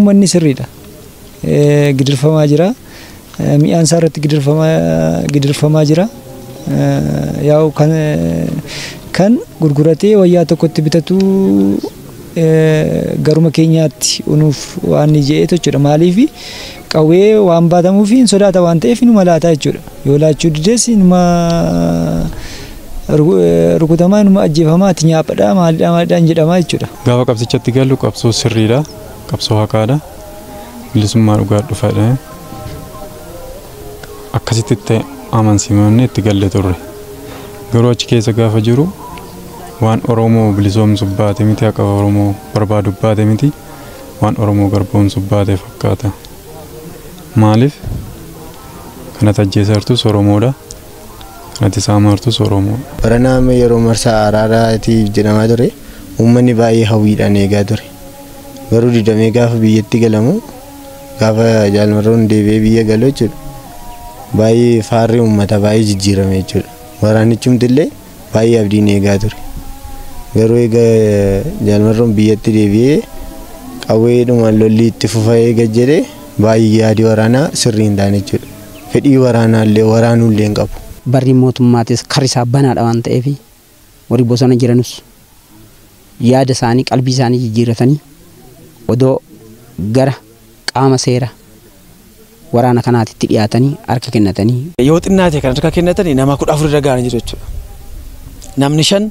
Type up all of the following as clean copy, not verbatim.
uummanni sirriidha. Gidirfamaa jira. Mi'aan isaa irratti gidirfamaa jira. Yaa'u kan gurguratee wayyaa tokkotti bitatu garuma keenyaatti unuuf waan ija'ee jechuudha. Maaliif qawwee waan baatamuuf hin sodaata waan ta'eef inuma laata jechuudha. Yoo laachuu dides inuma rukutamaa inuma ajjeefamaa ati nyaaphaadha maalidhaan jedhamaa jechuudha. Gaafa qabsichatti gallu qabsoo sirriidha. Qabsoo haqaadha. Bilisummaa dhugaa dhufaadha. Akkasitti itti amansiifamnee itti galle turre. Garuu achi keessa gaafa jiru waan Oromoo bilisoomsu baate miti, akka Oromoo barbaadu baate miti, waan Oromoo garboomsu baate fakkaata. Maaliif kanatti ajjeesartus Oromoodha, kanatti saamartus Oromoodha. Baranaama yeroo marsaa araaraatiif jedhamaa ture uummanni baay'ee hawwiidhaan eegaa ture. Garuu didamee gaafa biyyatti galamu gaafa Jaalmarroon deebi'ee biyya galu jechuudha. Baay'ee faarri uummata baay'ee jijjiirame jechuudha. Waraanichumtillee baay'ee abdiin eegaa ture. Garuu egaa Jaalmarroon biyyatti deebi'ee qawweedhuma lolli itti fufaa eega jedhee baay'ee yaadii waraanaa sirrii hin taane jechuudha. Fedhii waraanaallee waraanuullee hin qabu. Barri mootummaatis karri isaa banaadha waan ta'eef warri bosona jiranus yaada isaanii qalbii isaanii jijjiirratanii odoo gara qaama seera waraana kanaatitti dhiyaatanii harka kennatanii. Yoo xinnaate kan harka kennatanii nama 14 irra gahan jiru jechuudha. Namni 5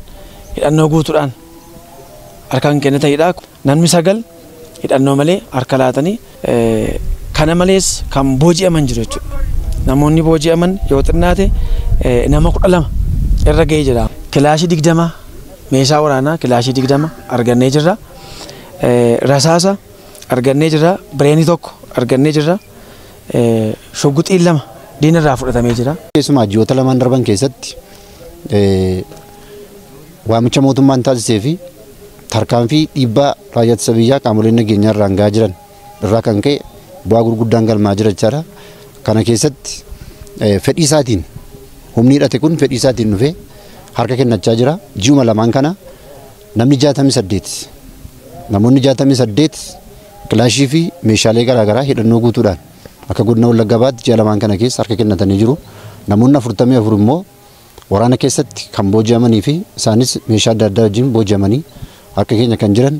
hidhannoo guutuudhaan harkaan kennatanidha. Namni 9 hidhannoo malee harka laatanii kana malees kan booji'aman jiru jechuudha. Namoonni booji'aman yoo xinnaate nama 12 irra gahee jira. Kilaashii 20 meeshaa waraanaa kilaashii 20 argannee jirra. Rasaasa argannee jirra. Bireenii tokko argannee jirra. Shogguxiin 2 diinarraa fudhatamee jira. Keessumaa ji'oota lamaan darban keessatti waamicha mootummaan taasisee fi tarkaanfii dhiibbaa raayyaa ittisa biyyaa qaamoleen nageenyaa irraan gahaa jiran irraa kan ka'e bu'aa gurguddaan galmaa jira jechaadha. Kana keessatti fedhii isaatiin humni hidhate kun fedhii isaatiin dhufee harka kennachaa jira. Ji'uma lamaan kana namni 68 namoonni 68 kilaashii fi meeshaalee garaagaraa hidhannoo guutuudhaan akka godina Wallagga Bahaatti ji'a lamaan kana keessa harka kennatanii jiru. Namoonni 44 immoo waraana keessatti kan booji'amanii fi isaanis meeshaa adda addaa wajjin booji'amanii harka keenya kan jiran.